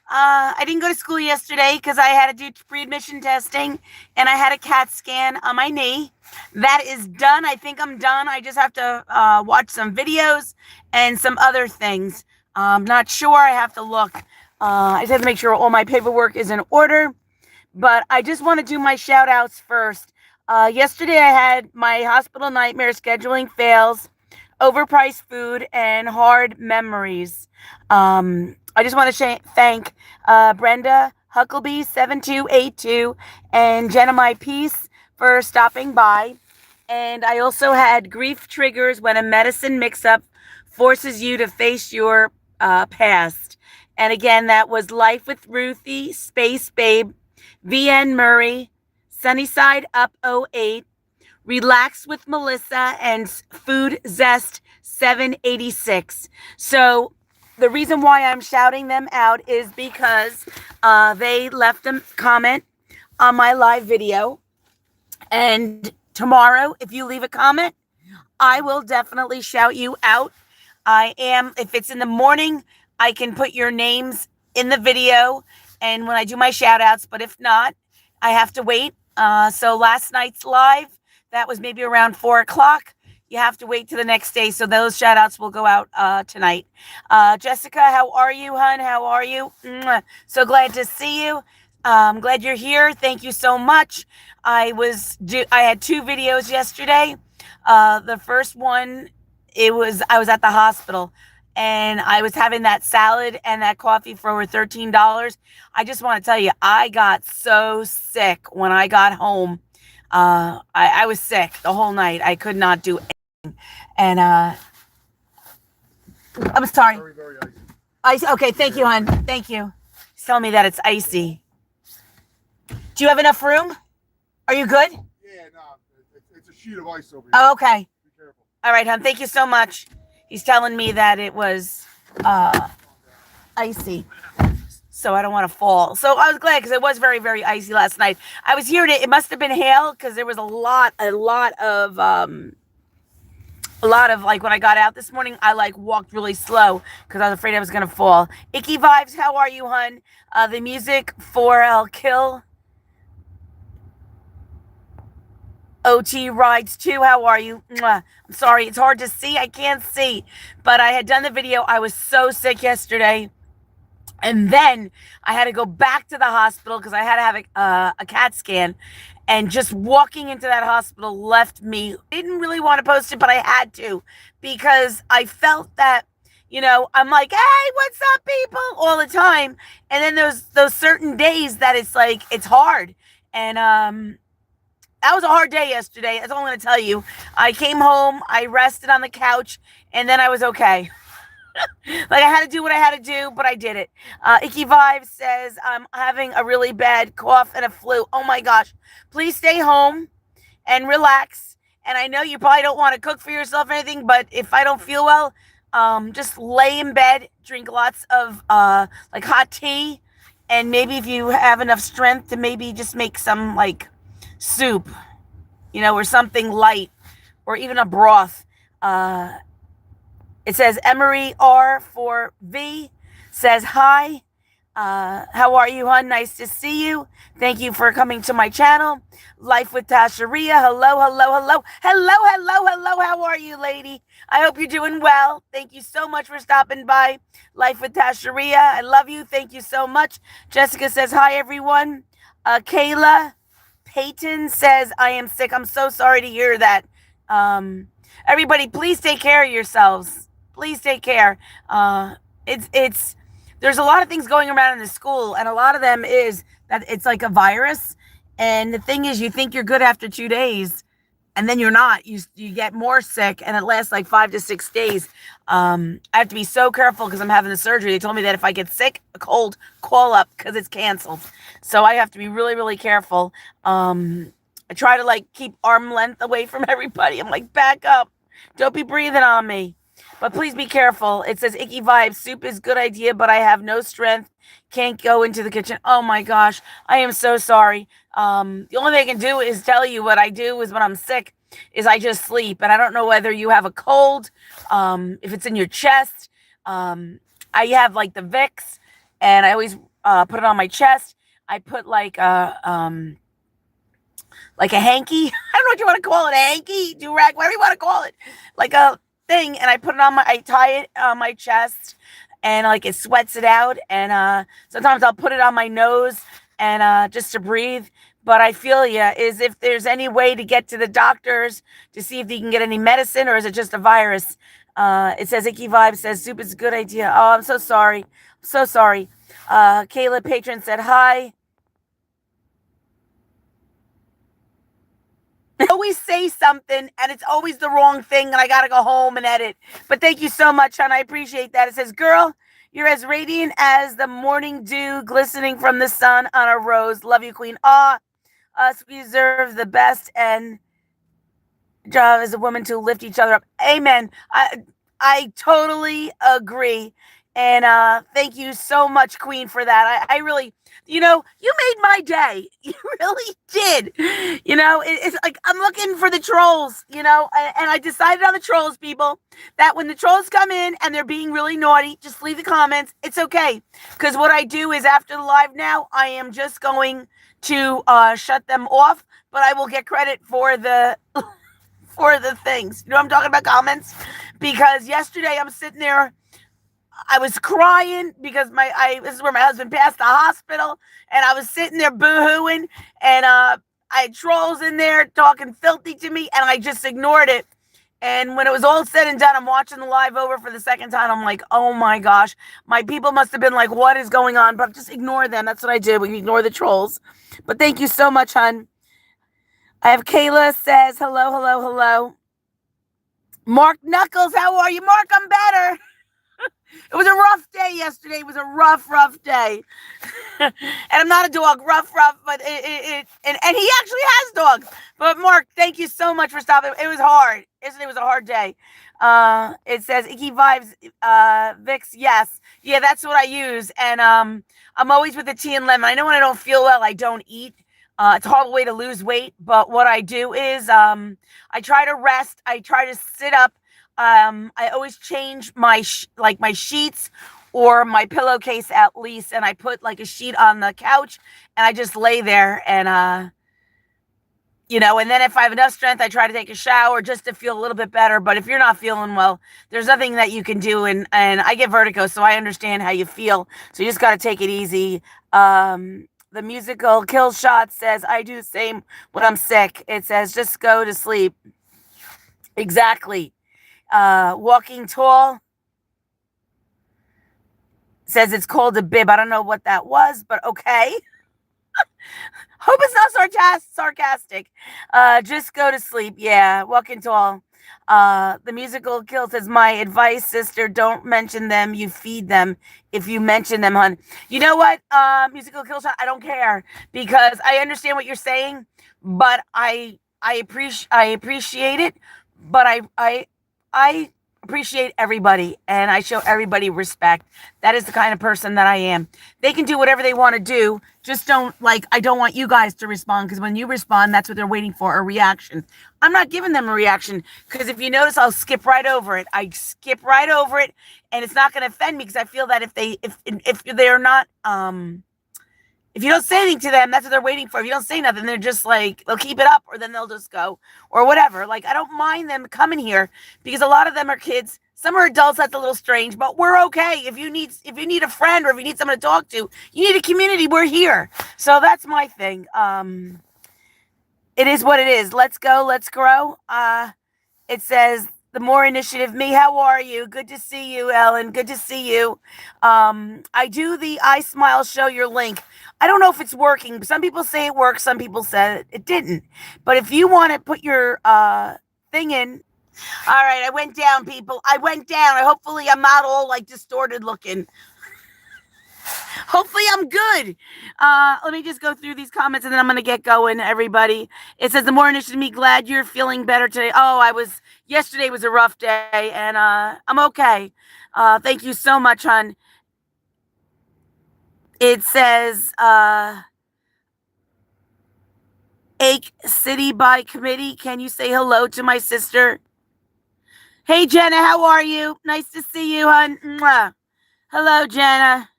I didn't go to school yesterday because I had to do pre-admission testing and I had a CAT scan on my knee. That is done. I think I'm done. I just have to watch some videos and some other things. I'm not sure. I have to look. I just have to make sure all my paperwork is in order. But I just want to do my shout outs first. Yesterday I had my hospital nightmare scheduling fails, overpriced food, and hard memories. I just want to thank Brenda Huckleby 7282 and Jenna My Peace for stopping by. And I also had grief triggers when a medicine mix-up forces you to face your past. And again, that was Life with Ruthie, Space Babe, VN Murray, Sunnyside Up 08, Relax with Melissa, and Food Zest 786. So the reason why I'm shouting them out is because they left a comment on my live video. And tomorrow, if you leave a comment, I will definitely shout you out. If it's in the morning, I can put your names in the video and when I do my shout outs, but if not, I have to wait. So last night's live, that was maybe around 4 o'clock. You have to wait to the next day. So those shout outs will go out tonight. Jessica, how are you, hun? How are you? Mwah. So glad to see you. I'm glad you're here. Thank you so much. I had 2 videos yesterday. The first one, I was at the hospital and I was having that salad and that coffee for over $13. I just want to tell you, I got so sick when I got home. I was sick the whole night. I could not do anything. And I'm sorry. Very, very icy. Ice. Okay, thank you, hon. Thank you. He's telling me that it's icy. Do you have enough room? Are you good? Yeah, no, it's a sheet of ice over here. Oh, okay. Be careful. All right, hon. Thank you so much. He's telling me that it was icy, so I don't want to fall. So I was glad because it was very, very icy last night. I was hearing it. It must have been hail because there was a lot of like when I got out this morning, I like walked really slow because I was afraid I was gonna fall. Icky Vibes, how are you, hun? The music for El Kill. OT Rides 2, how are you? Mwah. I'm sorry, it's hard to see. I can't see. But I had done the video. I was so sick yesterday. And then I had to go back to the hospital because I had to have a CAT scan. And just walking into that hospital left me. I didn't really want to post it, but I had to. Because I felt that, I'm like, hey, what's up, people? All the time. And then there's those certain days that it's like, it's hard. And, that was a hard day yesterday. That's all I'm going to tell you. I came home, I rested on the couch, and then I was okay. Like I had to do what I had to do, but I did it. Icky Vibe says, I'm having a really bad cough and a flu. Oh my gosh. Please stay home and relax. And I know you probably don't want to cook for yourself or anything, but if I don't feel well, just lay in bed, drink lots of like hot tea, and maybe if you have enough strength to maybe just make some like soup, or something light, or even a broth. It says Emery R4V says hi. How are you, hon? Nice to see you. Thank you for coming to my channel. Life with Tasharia. Hello, hello, hello. Hello, hello, hello. How are you, lady? I hope you're doing well. Thank you so much for stopping by. Life with Tasharia. I love you. Thank you so much. Jessica says hi, everyone. Kayla Peyton says, I am sick. I'm so sorry to hear that. Everybody, please take care of yourselves. Please take care. There's a lot of things going around in the school, and a lot of them is that it's like a virus. And the thing is, you think you're good after 2 days, and then you're not. You get more sick, and it lasts like 5 to 6 days. I have to be so careful because I'm having the surgery. They told me that if I get sick, a cold, call up because it's canceled. So I have to be really, really careful. I try to like keep arm length away from everybody. I'm like, back up. Don't be breathing on me. But please be careful. It says, Icky Vibe, soup is good idea, but I have no strength. Can't go into the kitchen. Oh my gosh. I am so sorry. The only thing I can do is tell you what I do is when I'm sick is I just sleep. And I don't know whether you have a cold, if it's in your chest. I have like the Vicks, and I always put it on my chest. I put like a hanky. I don't know what you want to call it, a hanky, do rag, whatever you want to call it, like a thing. And I put it on I tie it on my chest, and like it sweats it out. And sometimes I'll put it on my nose and just to breathe. But I feel ya. Is if there's any way to get to the doctors to see if they can get any medicine, or is it just a virus? It says Icky Vibe says soup is a good idea. Oh, I'm so sorry. I'm so sorry. Kayla Patron said hi. Always say something and it's always the wrong thing, and I gotta go home and edit. But thank you so much, hon. I appreciate that. It says, girl, you're as radiant as the morning dew glistening from the sun on a rose. Love you, Queen. Us we deserve the best, and job as a woman to lift each other up. Amen. I totally agree. And thank you so much, Queen, for that. I really, you made my day. You really did. It's like I'm looking for the trolls, and I decided on the trolls, people, that when the trolls come in and they're being really naughty, just leave the comments. It's okay. Because what I do is after the live now, I am just going to shut them off, but I will get credit for the things. You know what I'm talking about, comments? Because yesterday I'm sitting there, I was crying because this is where my husband passed the hospital, and I was sitting there boo-hooing, and I had trolls in there talking filthy to me, and I just ignored it. And when it was all said and done, I'm watching the live over for the second time. I'm like, oh my gosh, my people must have been like, what is going on? But just ignore them. That's what I did. We ignore the trolls. But thank you so much, hon. I have Kayla says, hello, hello, hello. Mark Knuckles, how are you? Mark, I'm better. It was a rough day yesterday. It was a rough day. And I'm not a dog, rough, but and he actually has dogs. But Mark, thank you so much for stopping. It was hard. Yesterday was a hard day. It says Icky Vibes, Vicks, yes. Yeah, that's what I use. And I'm always with the tea and lemon. I know when I don't feel well, I don't eat. It's a horrible way to lose weight. But what I do is I try to rest. I try to sit up. I always change my my sheets or my pillowcase at least, and I put like a sheet on the couch, and I just lay there, and and then if I have enough strength, I try to take a shower just to feel a little bit better. But if you're not feeling well, there's nothing that you can do, and I get vertigo, so I understand how you feel. So you just got to take it easy. The musical Kill Shot says, I do the same when I'm sick. It says, just go to sleep. Exactly. Walking Tall says it's called a bib. I don't know what that was, but okay. Hope it's not sarcastic. Just go to sleep. Yeah, Walking Tall. The musical Kill says, my advice, sister, don't mention them. You feed them. If you mention them, hun. You know what? Musical Kill Shot, I don't care, because I understand what you're saying, but I appreciate it, but I appreciate everybody, and I show everybody respect. That is the kind of person that I am. They can do whatever they want to do. Just don't, I don't want you guys to respond, because when you respond, that's what they're waiting for, a reaction. I'm not giving them a reaction, because if you notice, I'll skip right over it. I skip right over it, and it's not going to offend me, because I feel that if they're not, if you don't say anything to them, that's what they're waiting for. If you don't say nothing, they're just they'll keep it up, or then they'll just go, or whatever. I don't mind them coming here, because a lot of them are kids. Some are adults. That's a little strange, but we're okay. If you need a friend, or if you need someone to talk to, you need a community, we're here. So that's my thing. It is what it is. Let's go. Let's grow. It says, the more initiative me. How are you? Good to see you, Ellen. Good to see you. I do the EllenSmile show your link. I don't know if it's working. Some people say it works. Some people said it didn't. But if you want to put your thing in. All right, I went down, people. I went down. Hopefully I'm not all distorted looking. Hopefully I'm good. Let me just go through these comments, and then I'm going to get going, everybody. It says, the more initiative me, glad you're feeling better today. Oh, yesterday was a rough day, and I'm okay. Thank you so much, hon. It says, Ake City by Committee. Can you say hello to my sister? Hey, Jenna, how are you? Nice to see you, hon. Mwah. Hello, Jenna.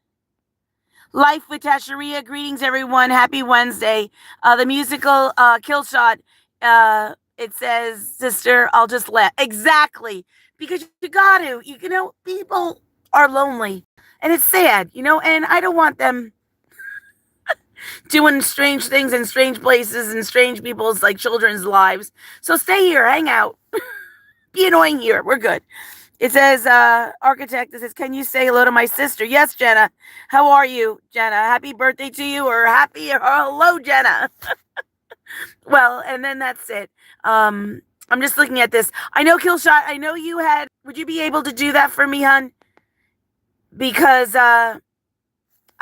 Life with Tasharia. Greetings, everyone. Happy Wednesday. The musical kill shot. It says, "Sister, I'll just let." Exactly, because you got to. You know, people are lonely, and it's sad. You know, and I don't want them doing strange things in strange places and strange people's like children's lives. So stay here, hang out, be annoying here. We're good. It says, architect, it says, "Can you say hello to my sister?" Yes, Jenna. How are you, Jenna? Happy birthday to you, or happy, or hello, Jenna. Well, and then that's it. I'm just looking at this. I know, Killshot, I know you had, would you be able to do that for me, hun? Because, I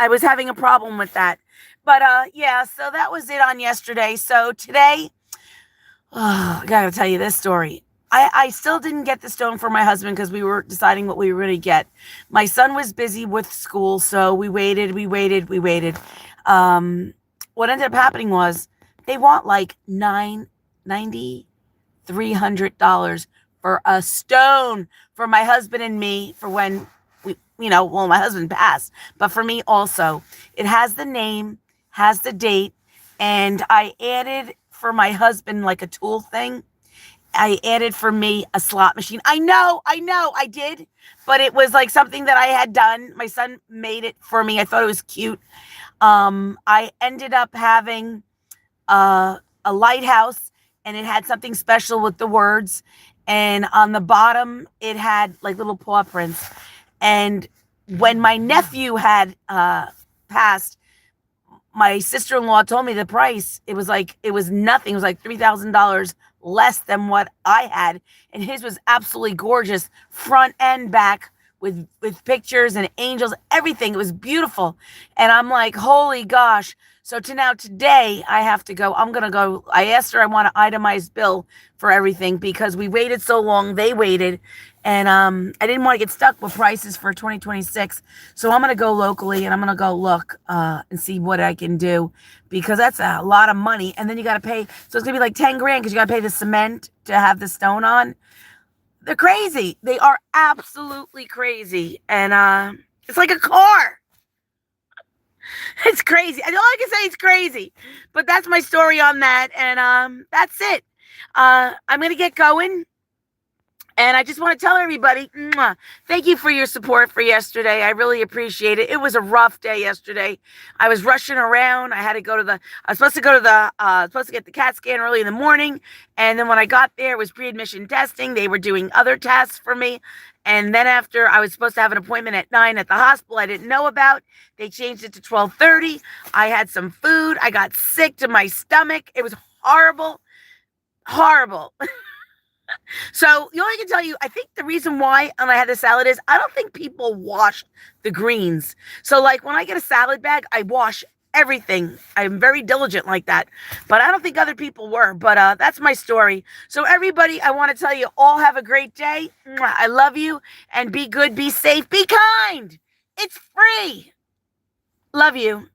was having a problem with that. But, yeah, so that was it on yesterday. So today, I gotta tell you this story. I still didn't get the stone for my husband because we were deciding what we were going to get. My son was busy with school, so we waited. What ended up happening was they want like $300 for a stone for my husband and me for when my husband passed, but for me also. It has the name, has the date, and I added for my husband like a tool thing. I added for me a slot machine. I know, I did, but it was like something that I had done. My son made it for me. I thought it was cute. I ended up having a lighthouse, and it had something special with the words. And on the bottom, it had like little paw prints. And when my nephew had passed, my sister-in-law told me the price. It was nothing. It was like $3,000 less than what I had, and his was absolutely gorgeous, front and back, with pictures and angels, everything. It was beautiful, and I'm like, holy gosh. So today I have to go. I'm gonna go. I asked her, I want an itemized bill for everything because we waited so long. They waited, and I didn't want to get stuck with prices for 2026. So I'm gonna go locally, and I'm gonna go look and see what I can do, because that's a lot of money. And then you gotta pay. So it's gonna be like 10 grand because you gotta pay the cement to have the stone on. They're crazy. They are absolutely crazy, and it's like a car. It's crazy. All I can say is crazy. But that's my story on that, and that's it. I'm gonna get going. And I just want to tell everybody, thank you for your support for yesterday. I really appreciate it. It was a rough day yesterday. I was rushing around. I was supposed to get the CAT scan early in the morning. And then when I got there, it was pre-admission testing. They were doing other tests for me. And then after, I was supposed to have an appointment at 9 at the hospital I didn't know about. They changed it to 12:30. I had some food. I got sick to my stomach. It was horrible. Horrible. So the only thing I can tell you, I think the reason why I had the salad is I don't think people wash the greens. So like when I get a salad bag, I wash everything. I'm very diligent like that. But I don't think other people were. But that's my story. So everybody, I want to tell you all have a great day. I love you, and be good, be safe, be kind. It's free. Love you.